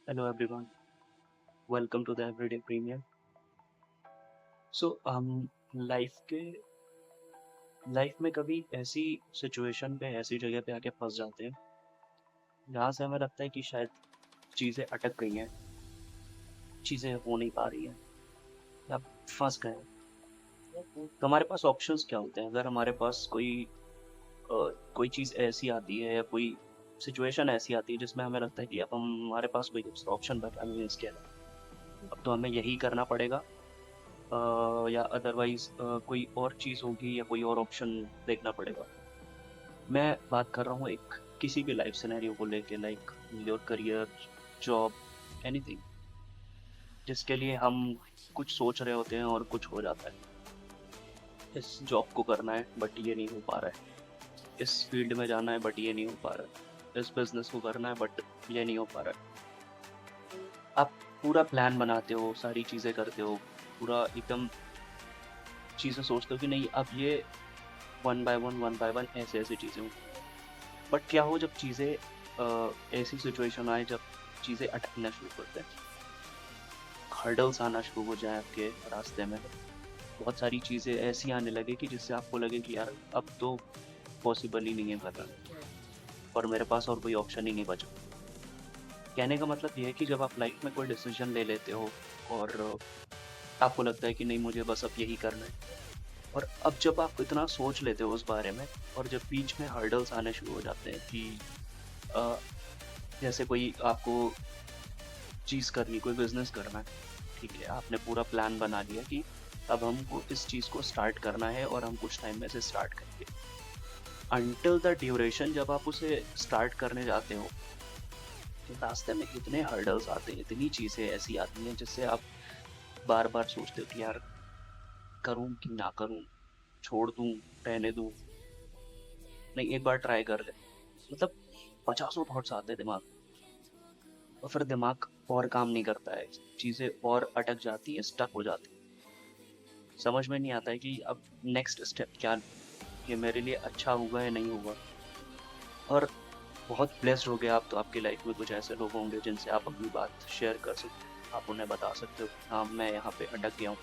Hello everyone, welcome to the Everyday Premium. हम life में कभी ऐसी सिचुएशन पे ऐसी जगह पे आके फंस जाते हैं जहाँ से हमें लगता है कि शायद चीज़ें अटक गई हैं, चीज़ें हो नहीं पा रही हैं या फंस गए हैं। तो हमारे पास ऑप्शंस क्या होते हैं? अगर हमारे पास कोई चीज़ ऐसी आती है या कोई सिचुएशन ऐसी आती है जिसमें हमें लगता है कि अब हमारे पास कोई ऑप्शन बचा नहीं है इसके अलावा, अब तो हमें यही करना पड़ेगा। या अदरवाइज कोई और चीज़ होगी या कोई और ऑप्शन देखना पड़ेगा। मैं बात कर रहा हूँ एक किसी भी लाइफ सिनेरियो को लेके, like your career, job, anything, जिसके लिए हम कुछ सोच रहे होते हैं और कुछ हो जाता है। इस जॉब को करना है बट ये नहीं हो पा रहा है, इस फील्ड में जाना है बट ये नहीं हो पा रहा है, इस बिजनेस को करना है बट ये नहीं हो पा रहा है। आप पूरा प्लान बनाते हो, सारी चीज़ें करते हो, पूरा एकदम चीज़ें सोचते हो कि नहीं अब ये वन बाय वन ऐसे ऐसे चीज़ें हों। बट क्या हो जब चीज़ें ऐसी सिचुएशन आए जब चीज़ें अटकना शुरू करते हैं, हर्डल्स आना शुरू हो जाए आपके रास्ते में, बहुत सारी चीज़ें ऐसी आने लगे कि जिससे आपको लगे कि यार अब तो पॉसिबल ही नहीं है करना और मेरे पास और कोई ऑप्शन ही नहीं बचा। कहने का मतलब ये है कि जब आप लाइफ में कोई डिसीजन ले लेते हो और आपको लगता है कि नहीं मुझे बस अब यही करना है, और अब जब आप इतना सोच लेते हो उस बारे में और जब बीच में हर्डल्स आने शुरू हो जाते हैं कि अ, जैसे कोई आपको चीज़ करनी, कोई बिजनेस करना है, ठीक है, आपने पूरा प्लान बना लिया कि अब हमको इस चीज़ को स्टार्ट करना है और हम कुछ टाइम में से स्टार्ट करेंगे। अंटिल द ड्यूरेशन जब आप उसे स्टार्ट करने जाते हो तो रास्ते में इतने हर्डल्स आते हैं, इतनी चीज़ें ऐसी आती हैं जिससे आप बार बार सोचते हो कि यार करूँ कि ना करूँ, छोड़ दूँ, रहने दूँ, नहीं एक बार ट्राई कर ले। मतलब पचासों थॉट्स आते हैं दिमाग में और फिर दिमाग और काम नहीं करता है, चीज़ें और अटक जाती है, स्टक हो जाती है। समझ में नहीं आता है कि अब नेक्स्ट स्टेप क्या लूँ, ये मेरे लिए अच्छा होगा या नहीं होगा। और बहुत ब्लेस्ड हो गए आप, तो आपकी लाइफ में कुछ ऐसे लोग होंगे जिनसे आप अपनी बात शेयर कर सकते हो, आप उन्हें बता सकते हो कि हाँ मैं यहाँ पे अटक गया हूँ,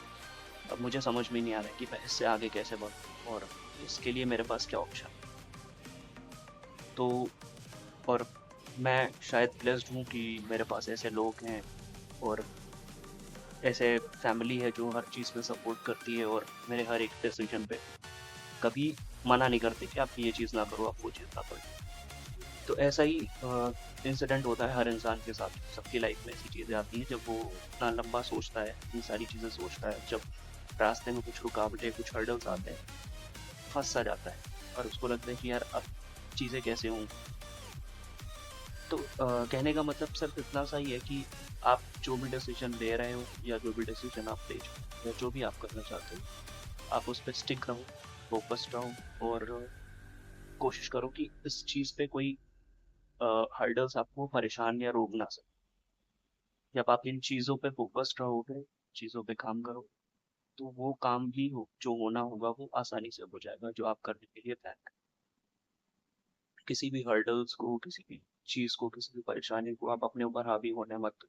अब मुझे समझ में नहीं आ रहा है कि मैं इससे आगे कैसे बढ़ूँ और इसके लिए मेरे पास क्या ऑप्शन। तो और मैं शायद ब्लेस्ड हूँ कि मेरे पास ऐसे लोग हैं और ऐसे फैमिली है जो हर चीज़ में सपोर्ट करती है और मेरे हर एक डिसीजन पे कभी मना नहीं करते कि आप ये चीज़ ना करो, आप वो चीज़ ना करो। तो ऐसा ही इंसिडेंट होता है हर इंसान के साथ, सबकी लाइफ में ऐसी चीज़ें आती हैं जब वो इतना लंबा सोचता है, इतनी सारी चीज़ें सोचता है, जब रास्ते में कुछ रुकावटें, कुछ हर्डल्स आते हैं, फंस सा जाता है और उसको लगता है कि यार अब चीज़ें कैसे हों। तो कहने का मतलब सिर्फ इतना सा ही है कि आप जो भी डिसीजन ले रहे हो या जो भी डिसीजन आप ले चुके हो या जो भी आप करना चाहते हो, आप उस पर स्टिक रहो, फोकस्ड रहो और कोशिश करो कि इस चीज़ पे कोई हर्डल्स आपको परेशान या रोक ना सके। जब आप इन चीज़ों पे फोकस्ड रहोगे, चीज़ों पे काम करो, तो वो काम भी हो जो होना होगा वो आसानी से हो जाएगा जो आप करने के लिए प्लान करें। किसी भी हर्डल्स को, किसी भी चीज़ को, किसी भी परेशानी को आप अपने ऊपर हावी होने मत दो।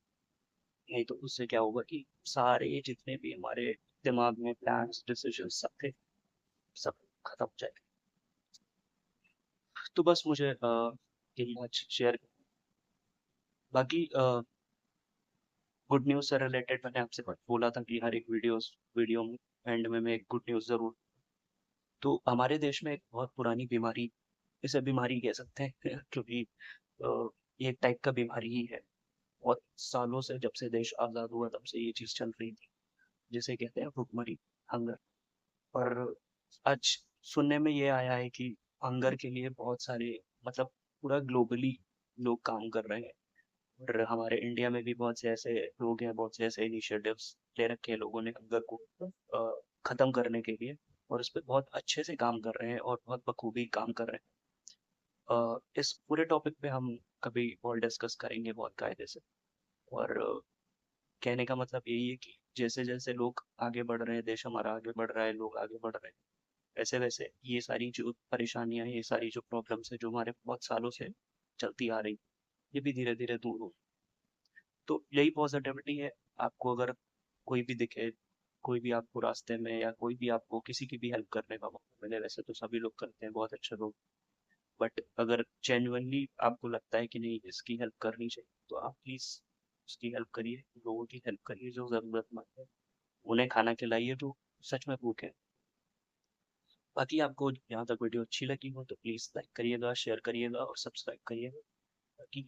नहीं तो उससे क्या होगा कि सारे जितने भी हमारे दिमाग में प्लान्स, डिसीजन सब थे, सब खत्म हो जाएंगे। तो बस मुझे यही आज शेयर। बाकी गुड न्यूज़ से रिलेटेड मैंने आपसे बोला था कि हर एक वीडियो में एंड में मैं एक गुड न्यूज़ ज़रूर। तो हमारे देश में एक बहुत पुरानी बीमारी, इसे बीमारी कह सकते हैं क्योंकि ये एक टाइप का बीमारी ही है। बहुत सालों से, जब से देश आज़ाद हुआ तब से ये चीज़ चल रही थी, जिसे कहते हैं भुखमरी, हंगर। और आज सुनने में ये आया है कि हंगर के लिए बहुत सारे, मतलब पूरा ग्लोबली लोग काम कर रहे हैं और हमारे इंडिया में भी बहुत से ऐसे लोग हैं, बहुत से ऐसे इनिशिएटिव्स ले रखे हैं लोगों ने हंगर को खत्म करने के लिए, और उस पर बहुत अच्छे से काम कर रहे हैं और बहुत बखूबी काम कर रहे हैं। इस पूरे टॉपिक पे हम कभी और डिस्कस करेंगे बहुत कायदे से। और कहने का मतलब यही है कि जैसे जैसे लोग आगे बढ़ रहे हैं, देश हमारा आगे बढ़ रहा है, लोग आगे बढ़ रहे हैं, वैसे वैसे ये सारी जो परेशानियां, ये सारी जो प्रॉब्लम्स है जो हमारे बहुत सालों से चलती आ रही, ये भी धीरे धीरे दूर हो। तो यही पॉजिटिविटी है। आपको अगर कोई भी दिखे, कोई भी आपको रास्ते में या कोई भी आपको किसी की भी हेल्प करने का मौका मिले, वैसे तो सभी लोग करते हैं, बहुत अच्छे लोग, बट अगर जेन्युइनली आपको लगता है कि नहीं इसकी हेल्प करनी चाहिए, तो आप प्लीज उसकी हेल्प करिए, लोगों की हेल्प करिए जो जरूरतमंद है, उन्हें खाना खिलाइए जो सच में भूखे हैं। बाकी आपको यहाँ तक वीडियो अच्छी लगी हो तो प्लीज लाइक करिएगा, शेयर करिएगा और सब्सक्राइब करिएगा, ताकि